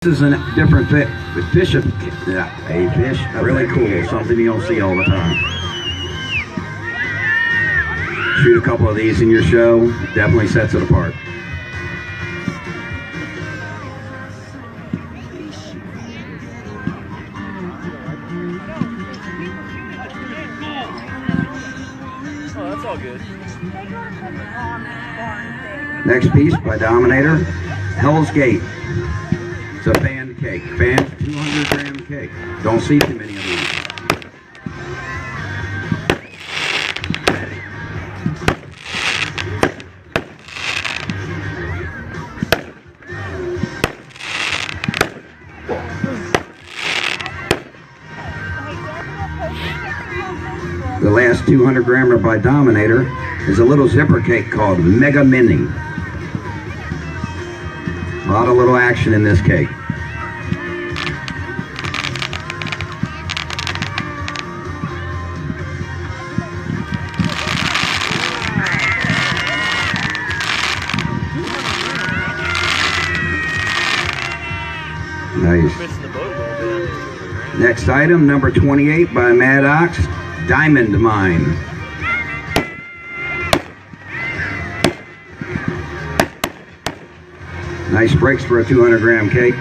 This is a different fish, a fish, really cool, something you don't see all the time. Shoot a couple of these in your show, definitely sets it apart. Oh, that's all good. Next piece by Dominator, Hell's Gate. It's a fan cake, fan 200-gram cake. Don't see too many of these. The last 200-grammer by Dominator is a little zipper cake called Mega Mini. A lot of little action in this cake. Nice. Next item, number 28 by Mad Ox, Diamond Mine. Nice breaks for a 200-gram cake.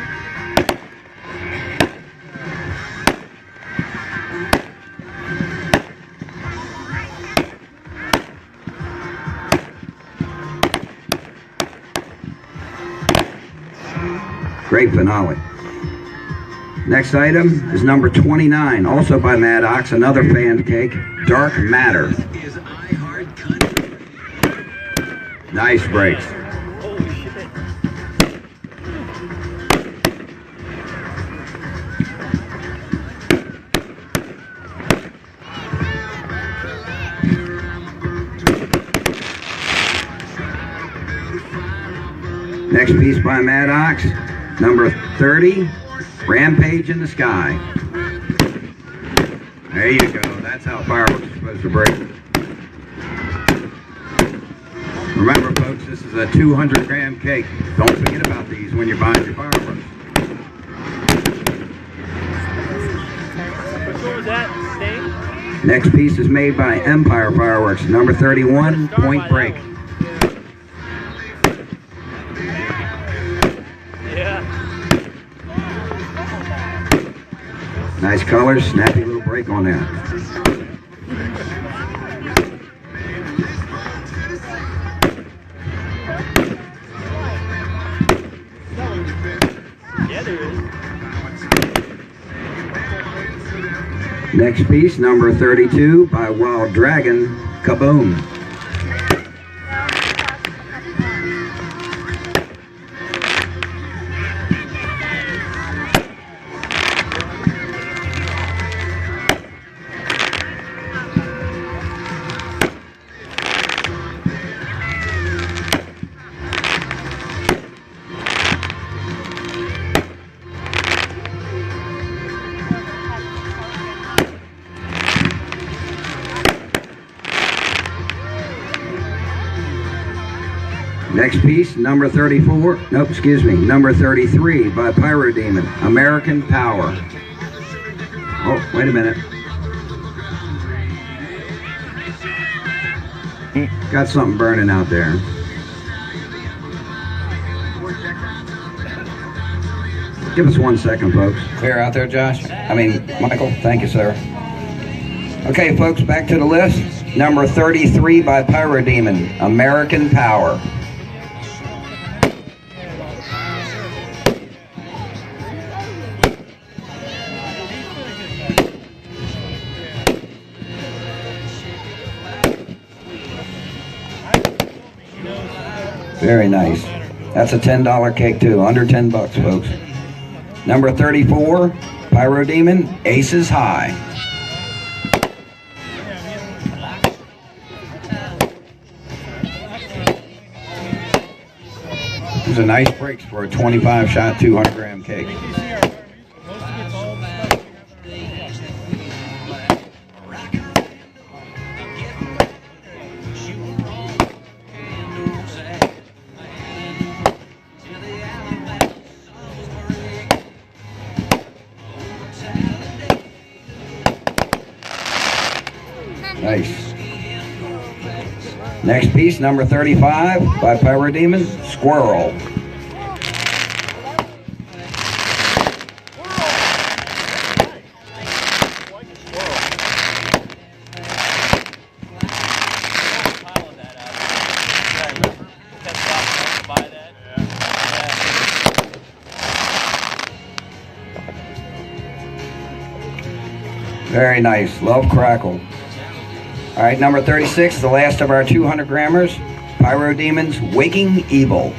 Great finale. Next item is number 29, also by Mad Ox, another fan cake, Dark Matter. Nice breaks. Next piece by Mad Ox, number 30, Rampage in the Sky. There you go. That's how fireworks are supposed to break. Remember, folks, this is a 200-gram cake. Don't forget about these when you're buying your fireworks. Next piece is made by Empire Fireworks, number 31, Point Break. Nice colors, snappy little break on there. Yeah, there is. Next piece, number 32 by Wild Dragon, Kaboom. Next piece, number 34, nope, excuse me, number 33 by Pyro Demon, American Power. Oh, wait a minute. Got something burning out there. Give us 1 second, folks. Clear out there, Josh? Michael, thank you, sir. Okay, folks, back to the list. Number 33 by Pyro Demon, American Power. Very nice. That's a $10 cake too, under 10 bucks, folks. Number 34, Pyro Demon, Aces High. These are nice breaks for a 25-shot, 200-gram cake. Nice. Next piece, number 35 by Pyro Demon, Squirrel. Very nice. Love crackle. All right, number 36 is the last of our 200 grammers. Pyro Demon's Waking Evil.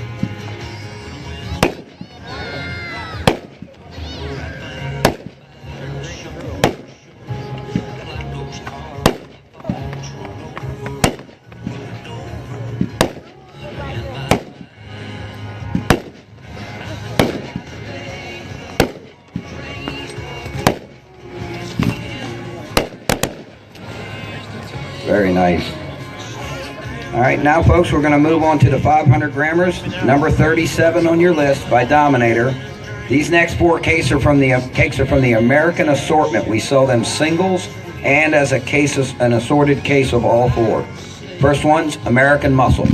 Very nice. All right, now folks, we're going to move on to the 500 grammers. Number 37 on your list by Dominator. These next four cakes are from the American assortment. We sell them singles and as a case, an assorted case of all four. First one's American Muscle.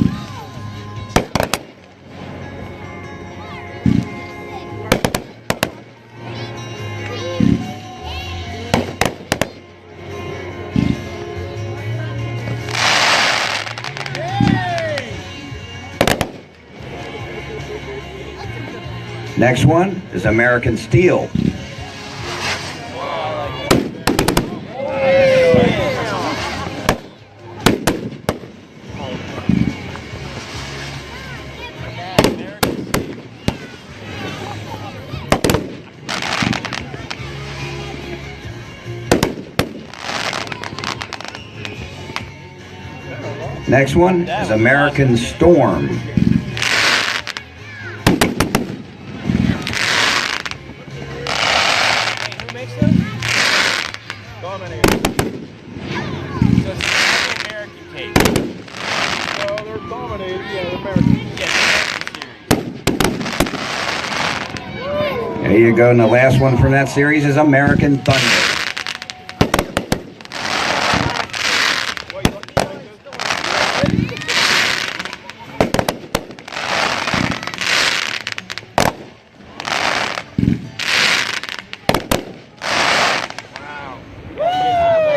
Next one is American Steel. Next one is American Storm. Dominator. So it's an American cake. Well, they're Dominator, yeah, they're American. Yeah, There you go, and the last one from that series is American Thunder.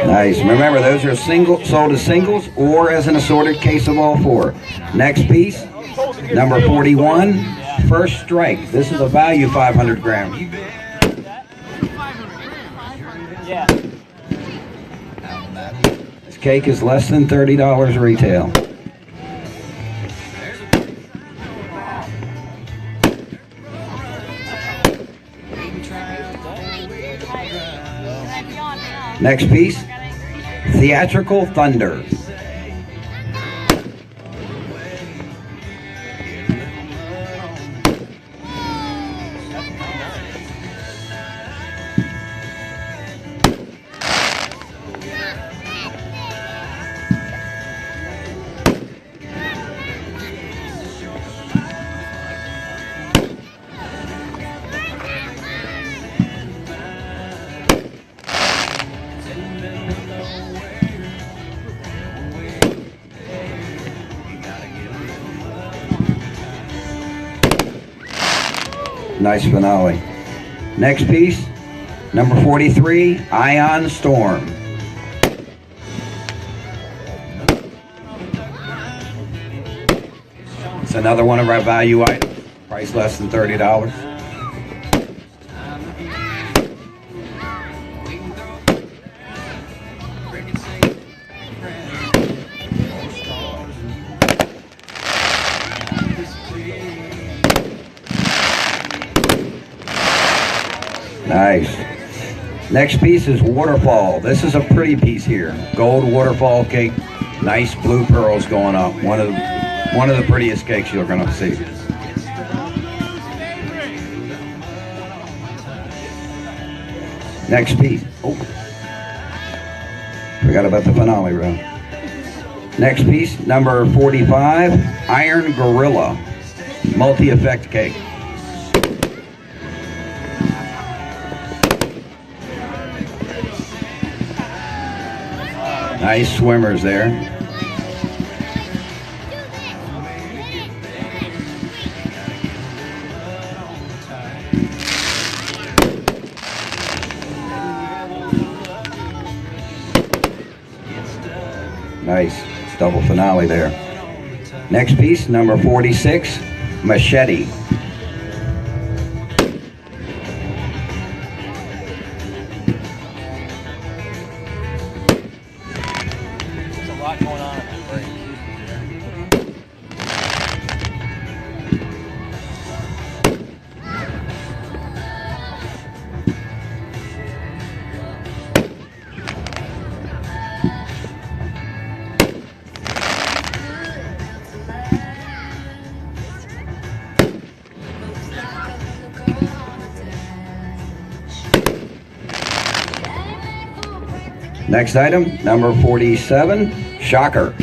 Nice. Remember, those are sold as singles or as an assorted case of all four. Next piece, number 41, First Strike. This is a value 500 grams. Yeah. This cake is less than $30 retail. Next piece, Theatrical Thunder. Nice finale. Next piece, number 43, Ion Storm. It's another one of our value items, price less than $30. Nice. Next piece is Waterfall. This is a pretty piece here. Gold waterfall cake. Nice blue pearls going up. One of the prettiest cakes you're going to see. Next piece. Oh, forgot about the finale row. Next piece, number 45, Iron Gorilla multi-effect cake. Nice swimmers there. Nice. It's double finale there. Next piece, number 46, Machete. There's a lot going on in that break. Next item, number 47, Shocker.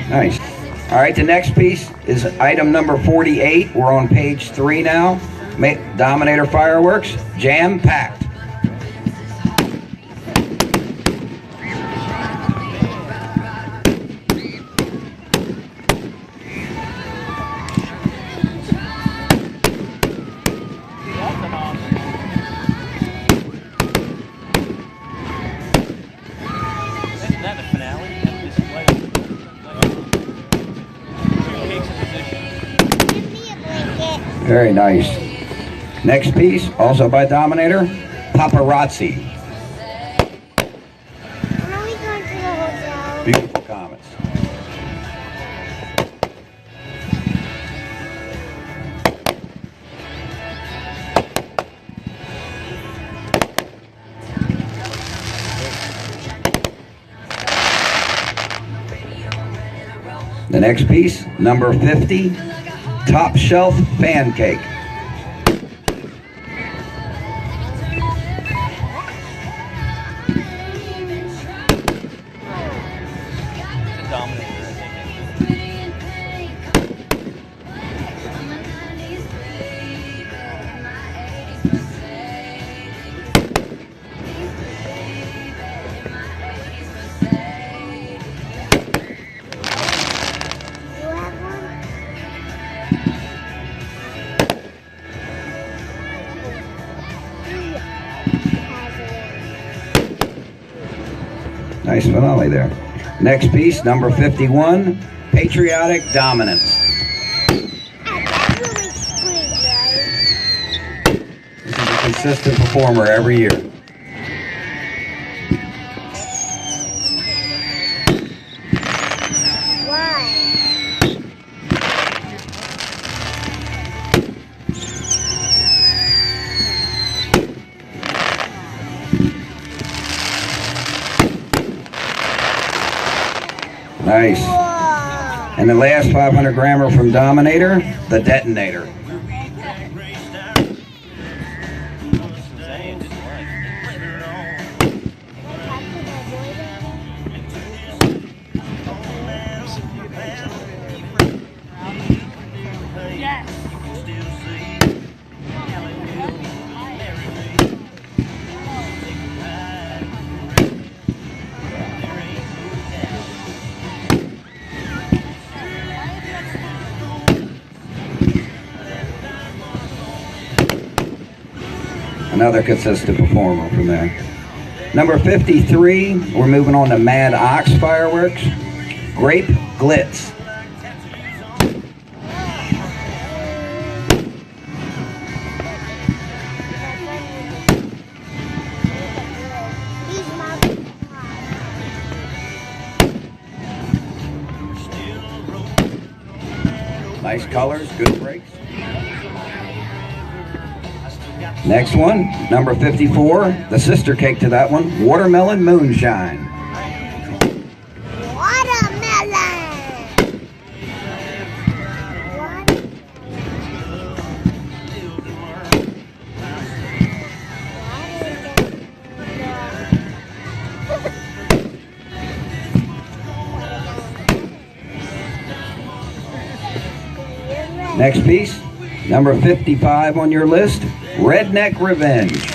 Nice. All right, the next piece is item number 48. We're on page 3 now. Dominator fireworks, jam-packed. Isn't that the finale? Very nice. Next piece, also by Dominator, Paparazzi. When are we going to the hotel? Beautiful comments. The next piece, number 50, Top Shelf Pancake. The Dominator, I think. You have one? Nice finale there. Next piece, number 51, Patriotic Dominance. That's really sweet, right? This is a consistent performer every year. Why? Nice. Whoa. And the last 500 grammer from Dominator, the Detonator. Saying, just like. Another consistent performer from there. Number 53, we're moving on to Mad Ox Fireworks, Grape Glitz. These Nice colors, good breaks. Next one, number 54, the sister cake to that one, Watermelon Moonshine. watermelon. Next piece, number 55 on your list, Redneck Revenge.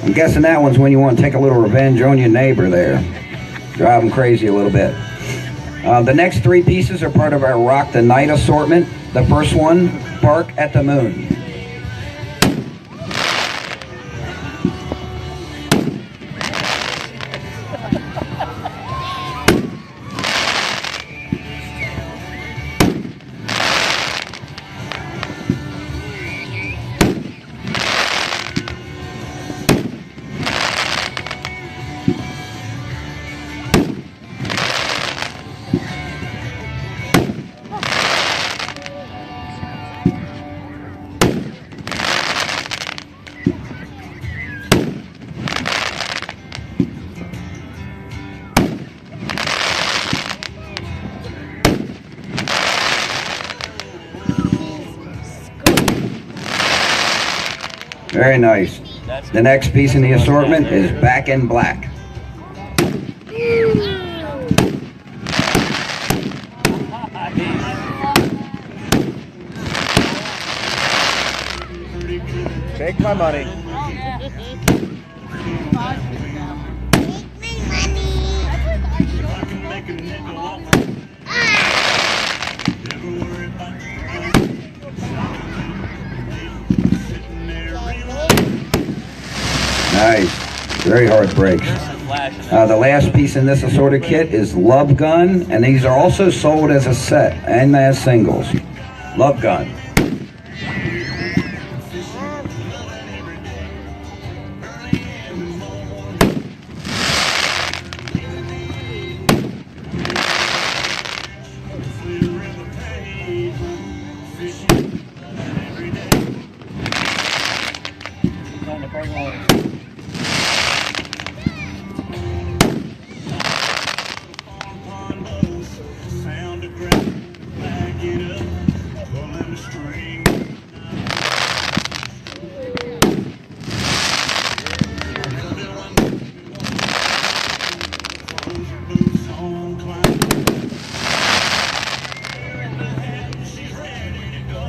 I'm guessing that one's when you want to take a little revenge on your neighbor there. Drive them crazy a little bit. The next three pieces are part of our Rock the Night assortment. The first one, Bark at the Moon. Very nice. The next piece in the assortment is Back in Black. Take my money. Nice. Very hard breaks. The last piece in this assorted kit is Love Gun, and these are also sold as a set and as singles. Love Gun.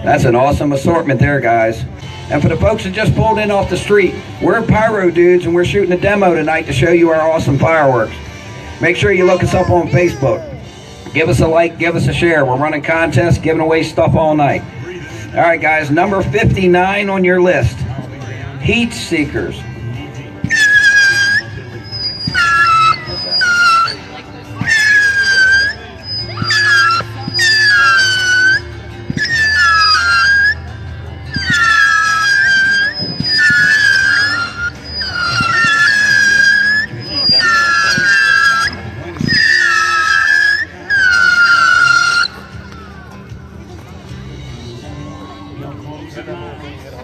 That's an awesome assortment there, guys. And for the folks that just pulled in off the street, we're Pyro dudes and we're shooting a demo tonight to show you our awesome fireworks. Make sure you look us up on Facebook. Give us a like, give us a share. We're running contests, giving away stuff all night. All right, guys, number 59 on your list, Heat Seekers.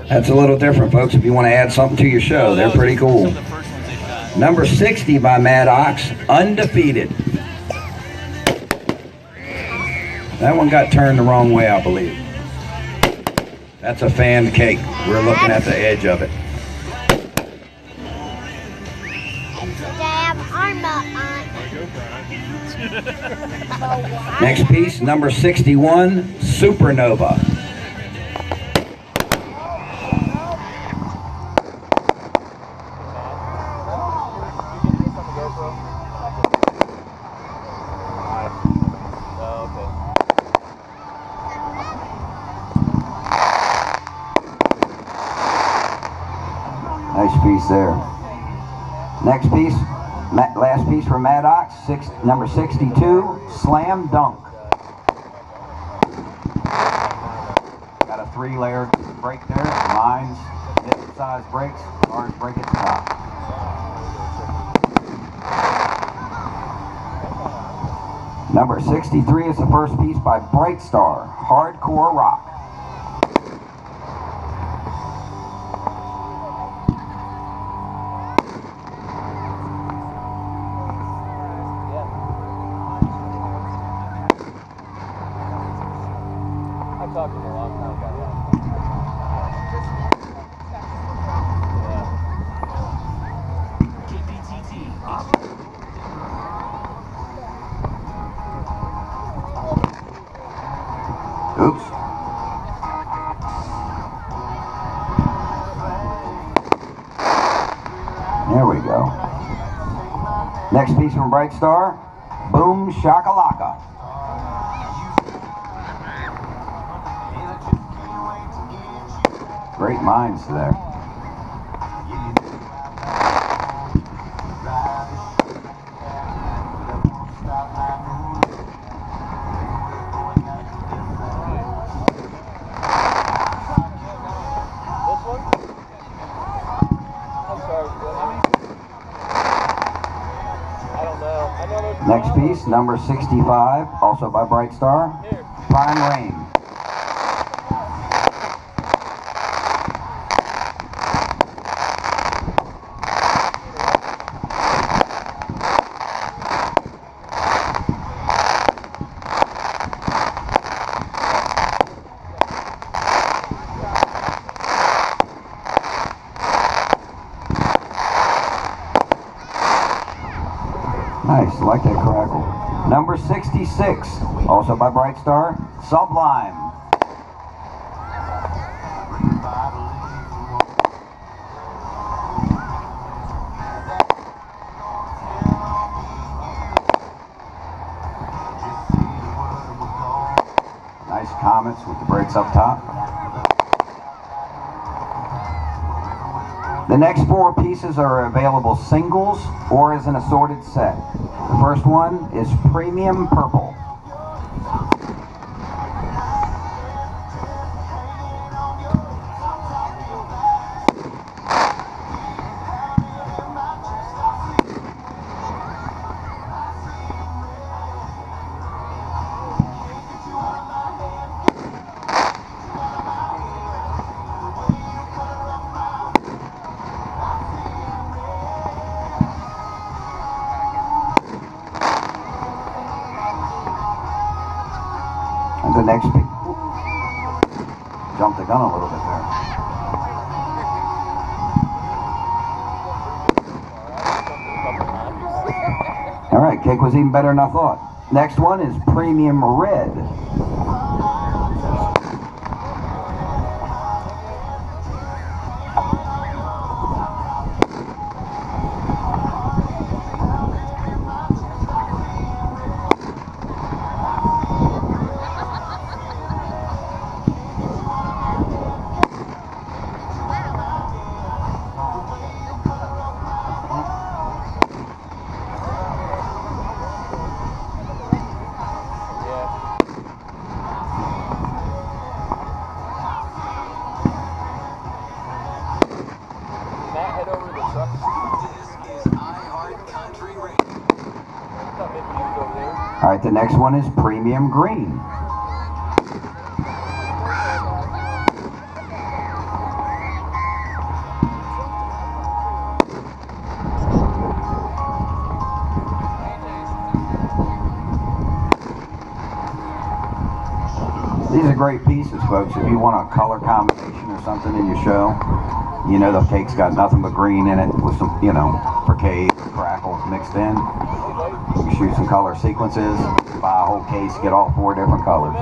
That's a little different, folks, if you want to add something to your show. They're pretty cool. Number 60 by Mad Ox, Undefeated. That one got turned the wrong way, I believe. That's a fan cake. We're looking at the edge of it. Next piece, number 61, Supernova. Nice piece there. Next piece, last piece from Mad Ox, number 62, Slam Dunk. Got a 3-layer break there. Lines, different size breaks, large break at the top. Number 63 is the first piece by Bright Star, Hardcore Rock. I've talked to him a long time about that. Oops. There we go. Next piece from Bright Star, Boom Shakalaka. Great minds there. Next piece, number 65, also by Bright Star, Prime Rain. Nice, I like that crackle. Number 66, also by Bright Star, Sublime. Nice comets with the brakes up top. The next four pieces are available singles or as an assorted set. The first one is Premium Purple. And the next piece, jumped the gun a little bit there. All right, cake was even better than I thought. Next one is Premium Red. All right, the next one is Premium Green. These are great pieces, folks. If you want a color combination or something in your show, you know the cake's got nothing but green in it with some, you know, brocade, crackle mixed in. You shoot some color sequences, buy a whole case, get all four different colors.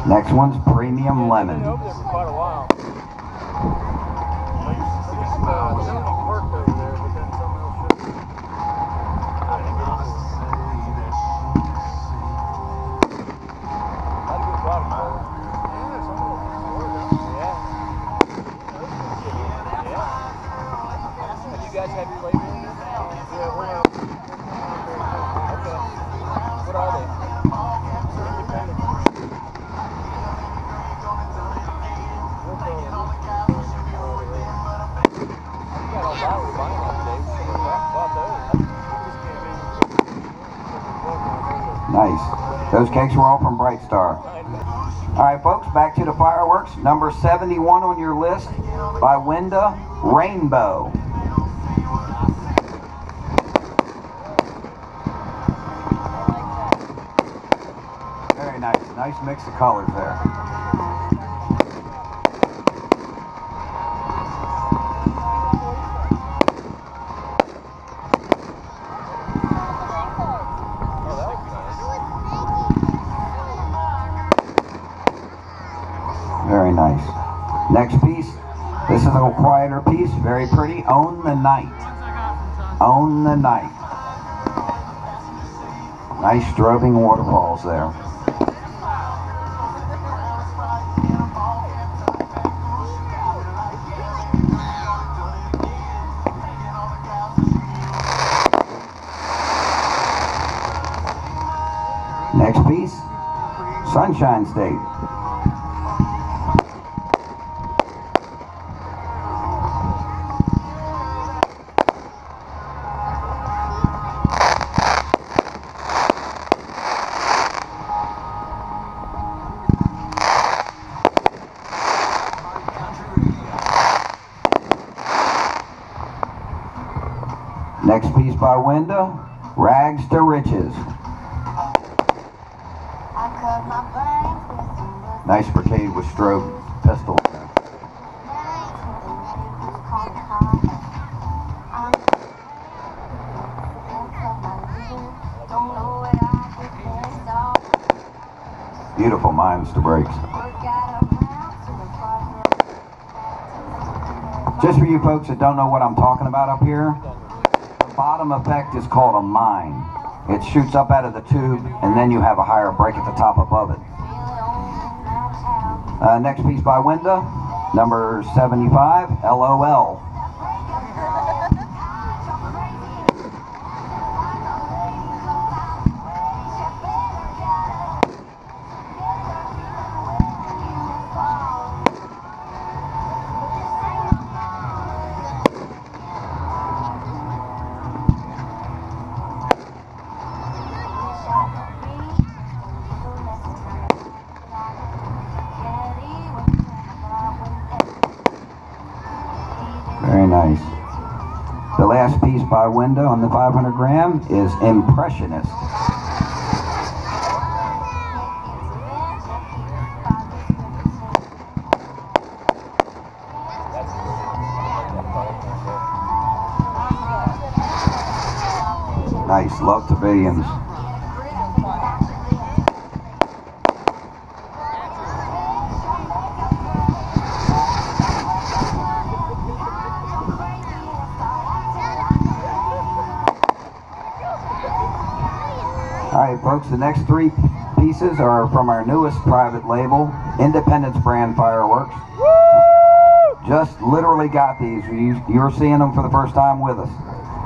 Next one's Premium Lemon. Wow. Nice. Those cakes were all from Bright Star. All right, folks, back to the fireworks. Number 71 on your list by Winda, Rainbow. Very nice. Nice mix of colors there. Very nice. Next piece. This is a quieter piece. Very pretty. Own the Night. Own the Night. Nice strobing waterfalls there. Next piece. Sunshine State. Next piece by Winda, Rags to Riches. Nice brocade with strobe pistol. Beautiful minds to breaks. Just for you folks that don't know what I'm talking about up here, the bottom effect is called a mine. It shoots up out of the tube, and then you have a higher break at the top above it. Next piece by Winda, number 75, LOL. Very nice. The last piece by Winda on the 500 gram is Impressionist. Nice, love to billions. Alright folks, the next three pieces are from our newest private label, Independence brand fireworks. Just literally got these. You're seeing them for the first time with us.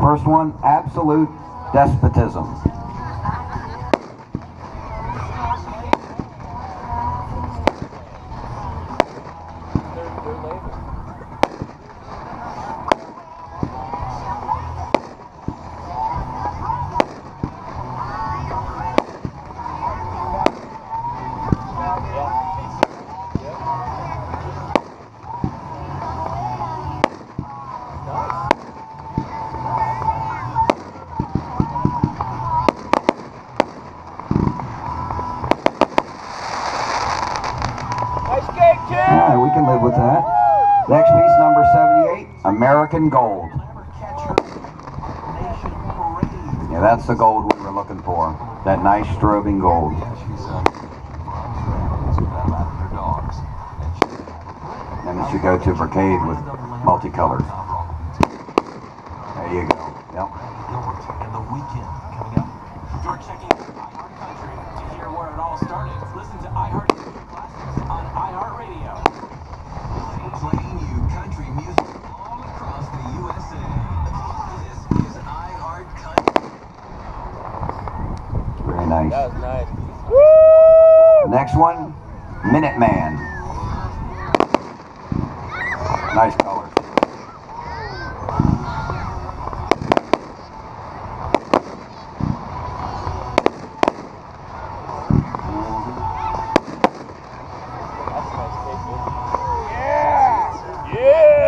First one, Absolute Despotism. Yeah, we can live with that. Next piece, number 78, American Gold. Yeah, that's the gold we were looking for. That nice strobing gold. And it should go to brocade with multicolors. There you go. Yep. And the weekend coming up. You're checking iHeartCountry to hear where it all started. Listen to iHeartCountry Classics on iHeartRadio. Playing you country music all across the USA. This is iHeartCountry. Very nice. That was nice. Next one, Minuteman. Nice colors.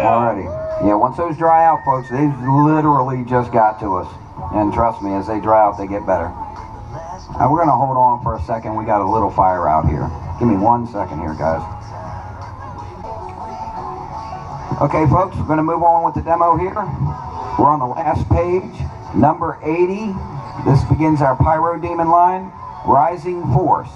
Alrighty. Yeah, once those dry out, folks, they literally just got to us. And trust me, as they dry out, they get better. Now we're going to hold on for a second. We got a little fire out here. Give me 1 second here, guys. Okay, folks, we're going to move on with the demo here. We're on the last page, number 80. This begins our Pyro Demon line, Rising Force.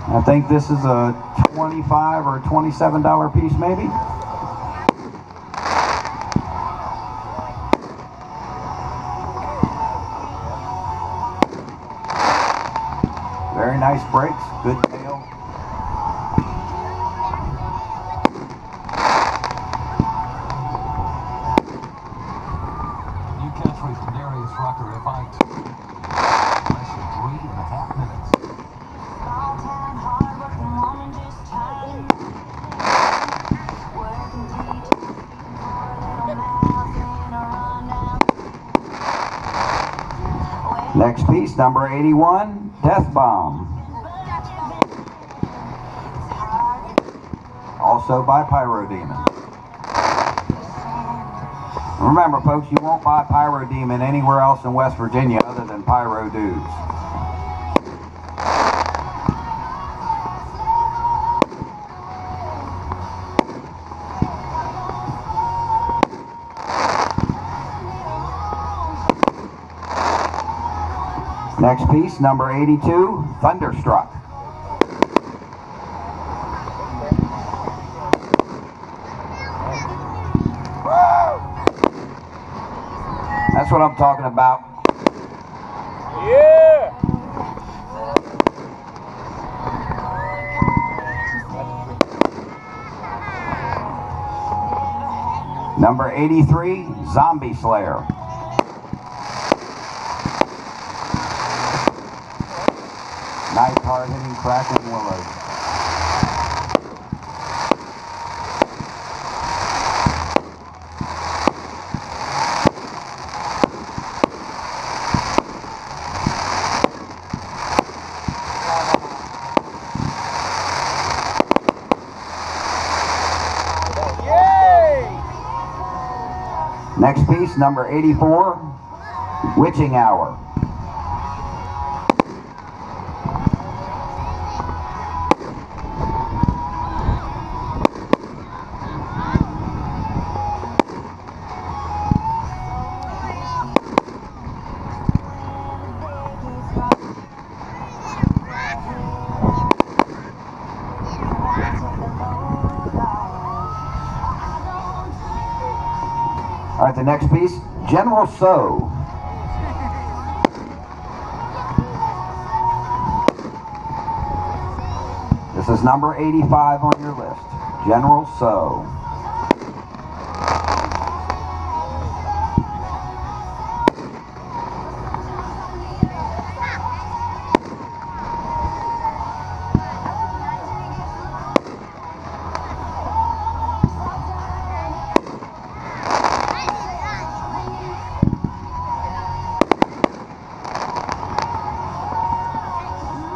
I think this is a $25 or $27 piece, maybe. Very nice brakes, good tail. New catchphrase from Darius Rucker, if I less than 3.5 minutes. Next piece, number 81, Death Bomb. Also by Pyro Demon. Remember, folks, you won't buy Pyro Demon anywhere else in West Virginia other than Pyro Dudes. Next piece, number 82, Thunderstruck. That's what I'm talking about. Yeah! Number 83, Zombie Slayer. Nice hard-hitting crackling willows. Next piece, number 84, Witching Hour. All right, the next piece, General So. This is number 85 on your list, General So.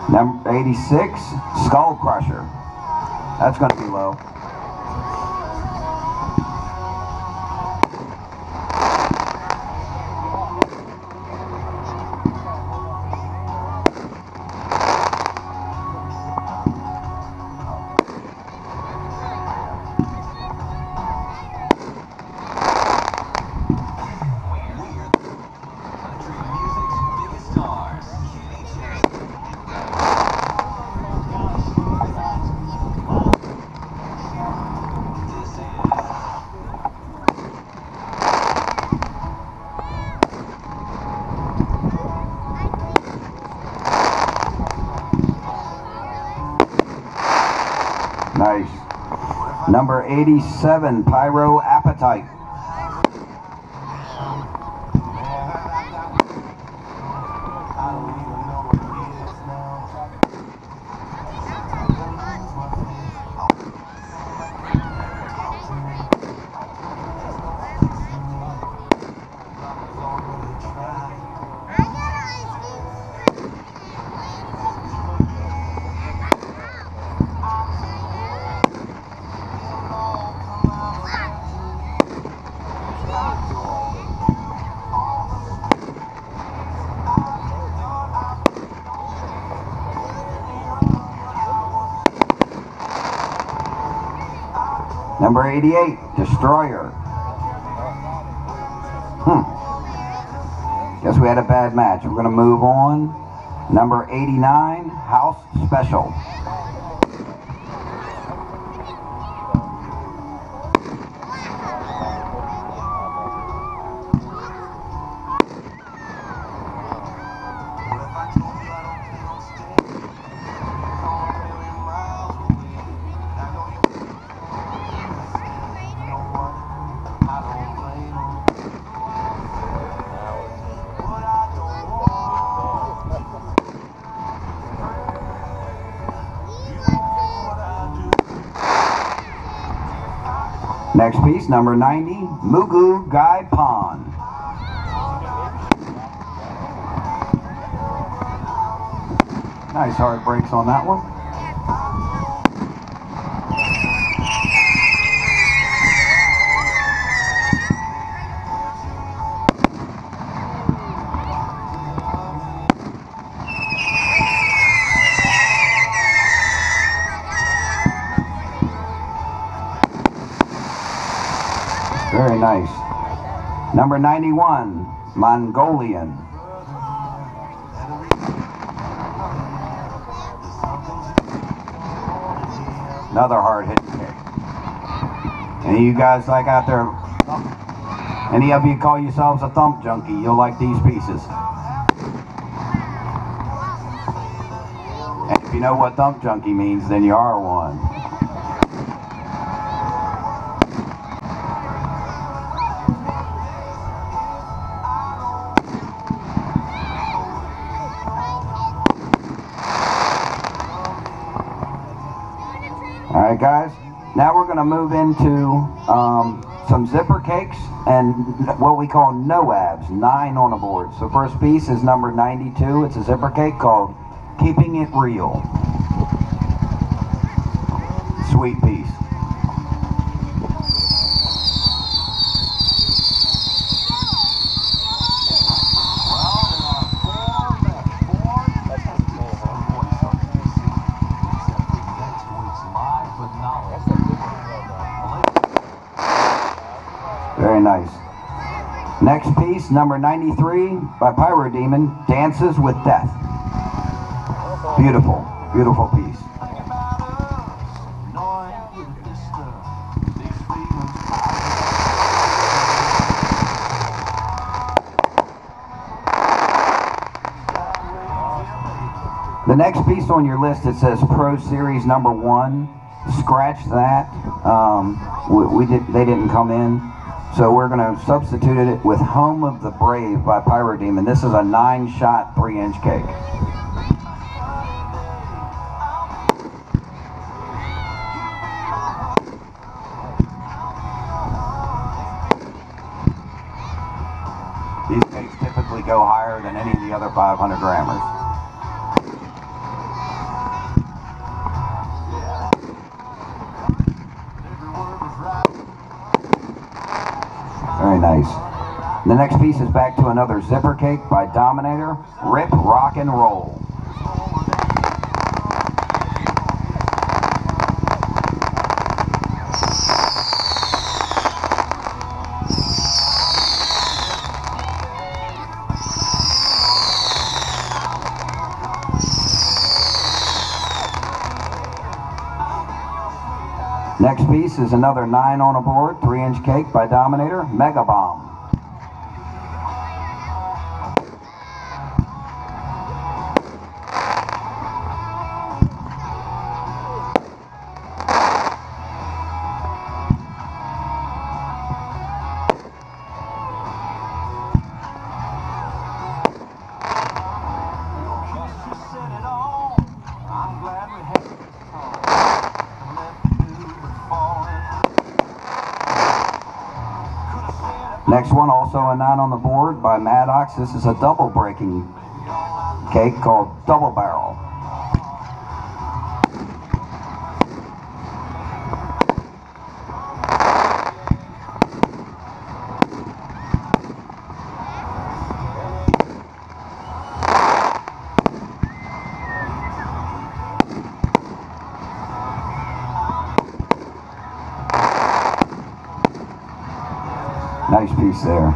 Number 86, Skull Crusher. That's going to be low. Nice. Number 87, Pyro Appetite. Number 88, Destroyer. Guess we had a bad match. We're going to move on. Number 89, House Special. Next piece, number 90, Mugu Guy Pond. Nice hard brakes on that one. Very nice. Number 91, Mongolian. Another hard hitting kick. Any of you guys like out there, any of you call yourselves a thump junkie, you'll like these pieces. And if you know what thump junkie means, then you are one. Alright guys, now we're going to move into some zipper cakes and what we call no-abs, 9 on the board. So first piece is number 92, it's a zipper cake called Keeping It Real. Sweet piece. Very nice. Next piece, number 93 by Pyro Demon, Dances with Death. Beautiful, beautiful piece. The next piece on your list, it says Pro Series number 1. Scratch that. They didn't come in. So we're going to substitute it with Home of the Brave by Pyro Demon. This is a 9-shot 3-inch cake. These cakes typically go higher than any of the other 500 grammers. Very nice. The next piece is back to another zipper cake by Dominator, Rip, Rock, and Roll. Next piece is another 9 on a board, 3-inch cake by Dominator, Mega Bomb. Next one, also a 9 on the board by Mad Ox. This is a double breaking cake called Double Barrel. Nice piece there.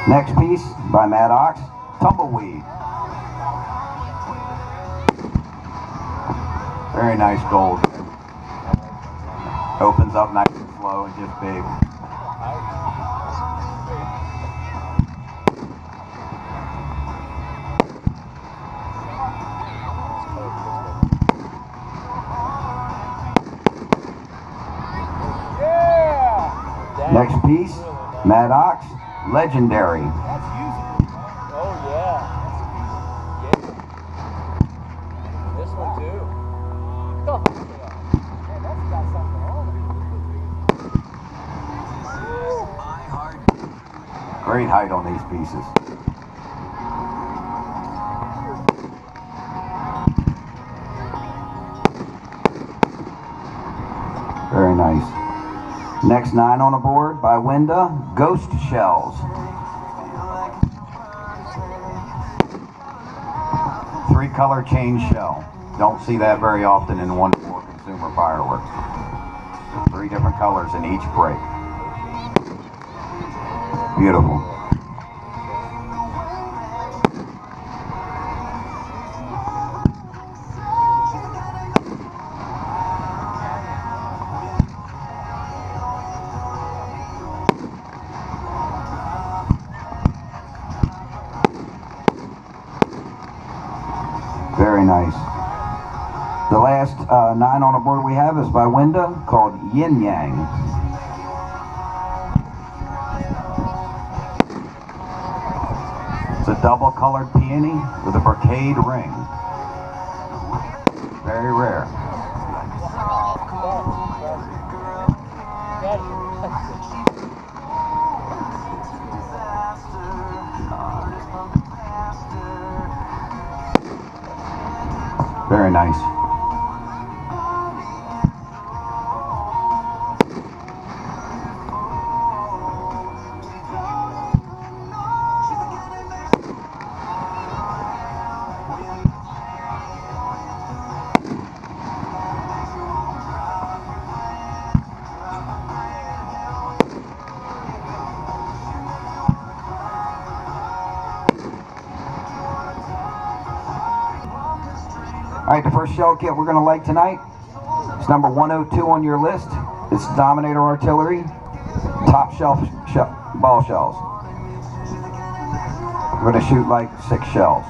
Next piece by Mad Ox, Tumbleweed. Very nice gold. Opens up nice and slow and just big. Next piece, Mad Ox, Legendary. That's usable. Oh yeah. Yeah. This one too. Oh, yeah. Man, that's got something on it. Great height on these pieces. Very nice. Next 9 on the board by Winda, Ghost Shells. 3-color chain shell. Don't see that very often in 1-4 consumer fireworks. 3 different colors in each break. Beautiful. Very nice. The last 9 on the board we have is by Winda, called Yin Yang. It's a double-colored peony with a brocade ring. Very rare. Very nice. All right, the first shell kit we're going to light tonight is number 102 on your list. It's Dominator Artillery, top shelf ball shells. We're going to shoot like 6 shells.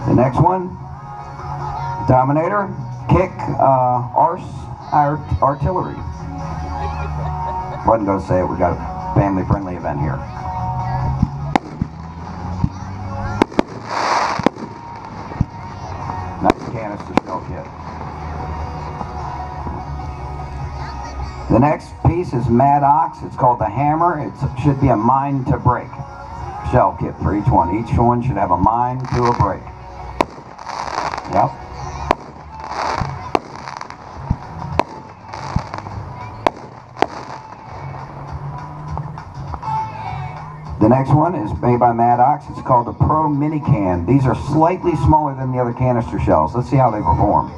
The next one, Dominator, kick, artillery. Wasn't going to say it, we got a family-friendly event here. Nice canister shell kit. The next piece is Mad Ox. It's called the Hammer. It should be a mine to break shell kit for each one. Each one should have a mine to a break. Yep. The next one is made by Mad Ox. It's called the Pro Mini Can. These are slightly smaller than the other canister shells. Let's see how they perform.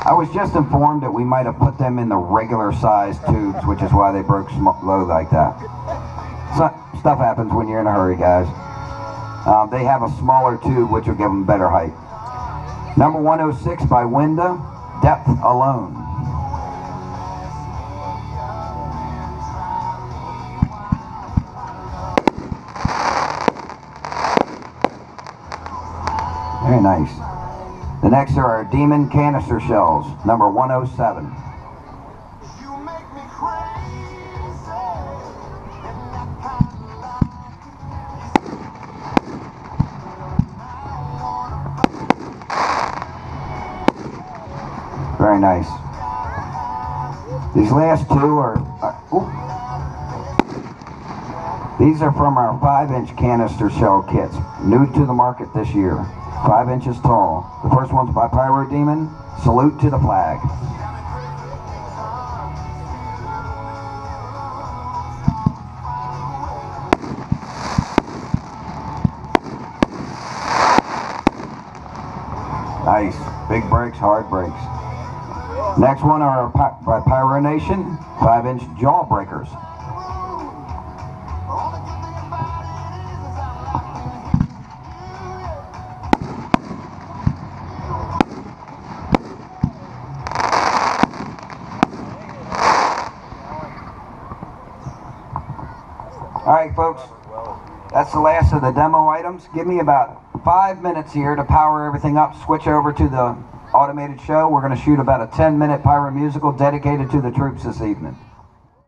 I was just informed that we might have put them in the regular size tubes, which is why they broke low like that. Stuff happens when you're in a hurry, guys. They have a smaller tube, which will give them better height. Number 106 by Winda, Depth Alone. Very nice. The next are our Demon Canister Shells, number 107. Very nice. These last two are, these are from our 5-inch canister shell kits, new to the market this year. 5 inches tall. The first one's by Pyro Demon, Salute to the Flag. Nice. Big brakes, hard brakes. Next one are by Pyro Nation, 5-inch jawbreakers. Alright folks, that's the last of the demo items. Give me about 5 minutes here to power everything up, switch over to the automated show. We're going to shoot about a 10-minute pyro musical dedicated to the troops this evening.